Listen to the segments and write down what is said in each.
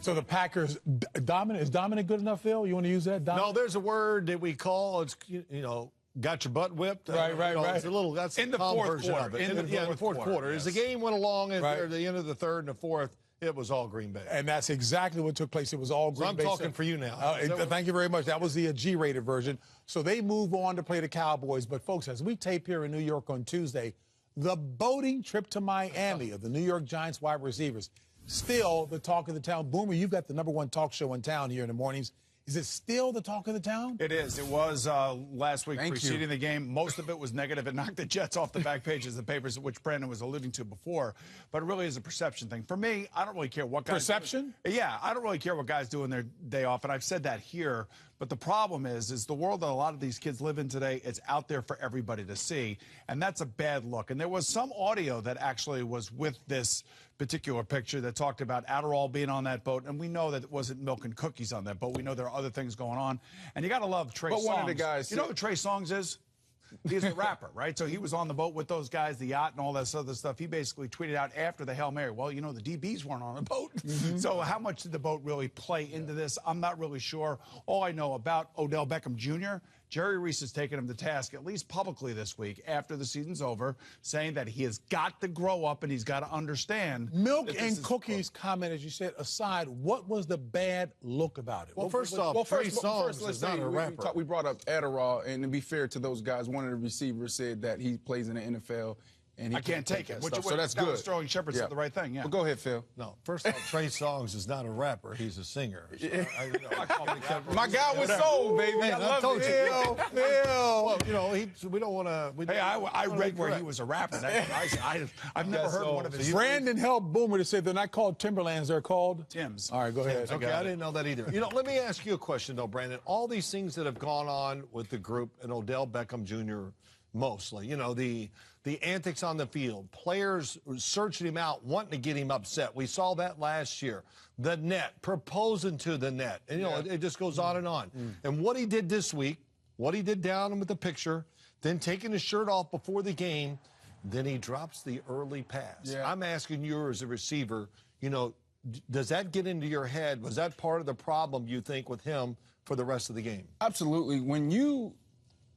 So the Packers, dominant, is dominant good enough, Phil? You want to use that? Dominant? No, there's a word that we call, it's, got your butt whipped. Right. It's a little, that's in the fourth quarter. In the fourth quarter. Yes. As the game went along at the end of the third and the fourth, it was all Green Bay. And that's exactly what took place. It was all Green Bay. I'm talking for you now. Thank you very much. That was the G-rated version. So they move on to play the Cowboys. But, folks, as we tape here in New York on Tuesday, the boating trip to Miami of the New York Giants wide receivers, still the talk of the town. Boomer, you've got the #1 talk show in town here in the mornings. Is it still the talk of the town? It is. It was last week preceding the game. Most of it was negative. It knocked the Jets off the back pages of the papers, which Brandon was alluding to before. But it really is a perception thing. For me, I don't really care what guys Perception? Yeah, I don't really care what guys do on their day off, and I've said that here. But the problem is the world that a lot of these kids live in today, it's out there for everybody to see, and that's a bad look. And there was some audio that actually was with this particular picture that talked about Adderall being on that boat, and we know that it wasn't milk and cookies on that boat. We know there are other things going on, and you got to love Trey Songz. But one of the guys, you know who Trey Songz is? He's a rapper, right? So he was on the boat with those guys, the yacht and all that other stuff. He basically tweeted out after the Hail Mary, well, the DBs weren't on the boat. So how much did the boat really play into this? I'm not really sure. All I know about Odell Beckham Jr., Jerry Reese has taken him to task, at least publicly this week, after the season's over, saying that he has got to grow up and he's got to understand. Milk and cookies comment, as you said, aside, what was the bad look about it? Well, first off, Trey Songz is not a rapper. We brought up Adderall, and to be fair to those guys, one of the receivers said that he plays in the NFL. And I can't take it. So that's good. Sterling Shepard said the right thing, yeah. Well, go ahead, Phil. No, first off, Trey Songz is not a rapper. He's a singer. So my guy was sold, baby. Man, I love it. Phil. Well, we don't want to. Hey, I read where he was a rapper. I've never heard one of his. Brandon helped Boomer to say they're not called Timberlands, they're called Tim's. All right, go ahead. Okay, I didn't know that either. Let me ask you a question, though, Brandon. All these things that have gone on with the group and Odell Beckham Jr., mostly, the antics on the field, players searching him out, wanting to get him upset. We saw that last year. The net, proposing to the net. And, it just goes on and on. And what he did this week, what he did down with the picture, then taking his shirt off before the game, then he drops the early pass. Yeah. I'm asking you as a receiver, does that get into your head? Was that part of the problem, you think, with him for the rest of the game? Absolutely. When you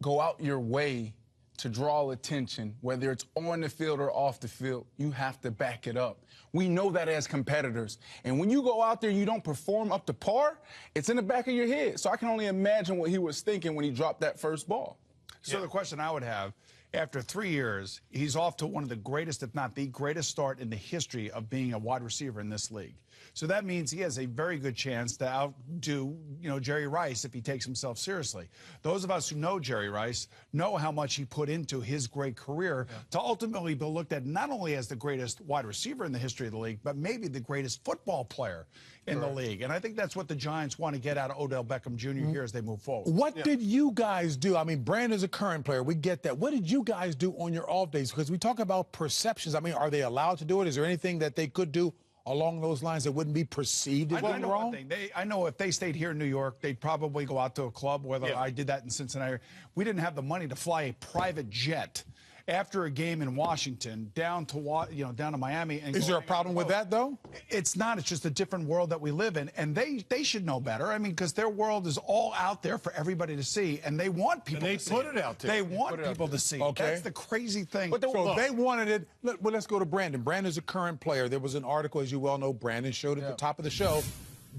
go out your way to draw attention, whether it's on the field or off the field, you have to back it up. We know that as competitors. And when you go out there and you don't perform up to par, it's in the back of your head. So I can only imagine what he was thinking when he dropped that first ball. So the question I would have, after 3 years, he's off to one of the greatest, if not the greatest start in the history of being a wide receiver in this league. So that means he has a very good chance to outdo, Jerry Rice if he takes himself seriously. Those of us who know Jerry Rice know how much he put into his great career to ultimately be looked at not only as the greatest wide receiver in the history of the league, but maybe the greatest football player in the league. And I think that's what the Giants want to get out of Odell Beckham Jr. Here as they move forward. What did you guys do? I mean, Brandon's a current player. We get that. What did you guys do on your off days? Because we talk about perceptions. I mean, are they allowed to do it? Is there anything that they could do along those lines that wouldn't be perceived as being wrong? I know if they stayed here in New York, they'd probably go out to a club, whether I did that in Cincinnati. We didn't have the money to fly a private jet after a game in Washington down to down to Miami. And is there a problem with that, though? It's not. It's just a different world that we live in, and they should know better. I mean, because their world is all out there for everybody to see, and they want people to see. They put it out there. They want people to see. Okay. That's the crazy thing. So they wanted it. Well, let's go to Brandon. Brandon's a current player. There was an article, as you well know, Brandon showed at the top of the show,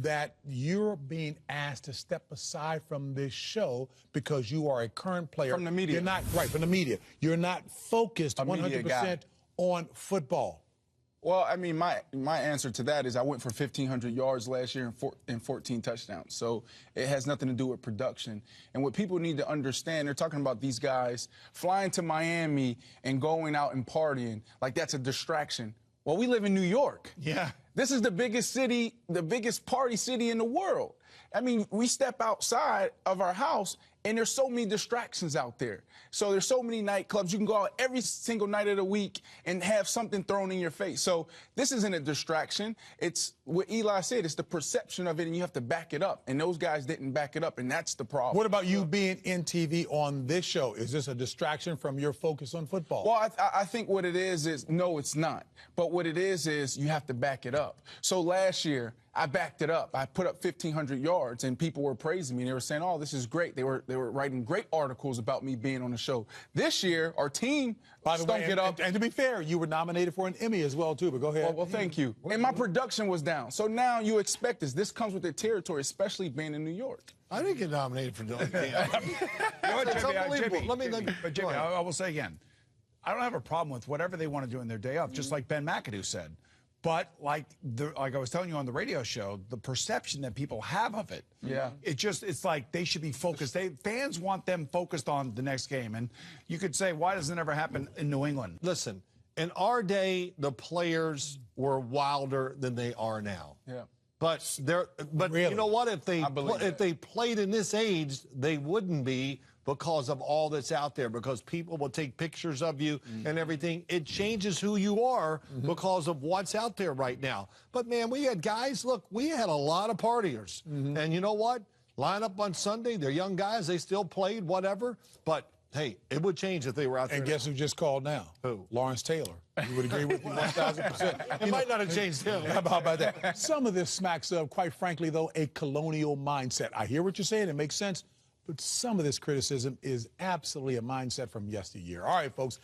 that you're being asked to step aside from this show because you are a current player. From the media. You're not, from the media. You're not focused 100% on football. Well, I mean, my answer to that is I went for 1,500 yards last year and 14 touchdowns. So it has nothing to do with production. And what people need to understand, they're talking about these guys flying to Miami and going out and partying like that's a distraction. Well, we live in New York. Yeah. This is the biggest city, the biggest party city in the world. I mean, we step outside of our house, and there's so many distractions out there. So there's so many nightclubs. You can go out every single night of the week and have something thrown in your face. So this isn't a distraction. It's what Eli said. It's the perception of it, and you have to back it up. And those guys didn't back it up, and that's the problem. What about you being in TV on this show? Is this a distraction from your focus on football? Well, I think what it is no, it's not. But what it is you have to back it up. So last year, I backed it up. I put up 1,500 yards, and people were praising me. They were saying, "Oh, this is great." They were writing great articles about me being on the show. This year, our team stunk it up. And to be fair, you were nominated for an Emmy as well, too, but go ahead. Well, thank you. And my production was down. So now you expect this. This comes with the territory, especially being in New York. I didn't get nominated for doing It's unbelievable. But Jimmy, I will say again, I don't have a problem with whatever they want to do in their day off, just like Ben McAdoo said. But like I was telling you on the radio show, the perception that people have of it, it's like they should be focused. Fans want them focused on the next game. And you could say, why doesn't it ever happen in New England? Listen, in our day, the players were wilder than they are now. Yeah. But Really? You know what? If they played in this age, they wouldn't be, because of all that's out there, because people will take pictures of you and everything. It changes who you are because of what's out there right now. But, man, we had guys, look, we had a lot of partiers. And you know what? Line up on Sunday, they're young guys, they still played, whatever. But, hey, it would change if they were out there. And guess who just called now? Who? Lawrence Taylor. You would agree with me 1,000%. It might not have changed him. How about that? Some of this smacks of, quite frankly, though, a colonial mindset. I hear what you're saying. It makes sense. But some of this criticism is absolutely a mindset from yesteryear. All right, folks.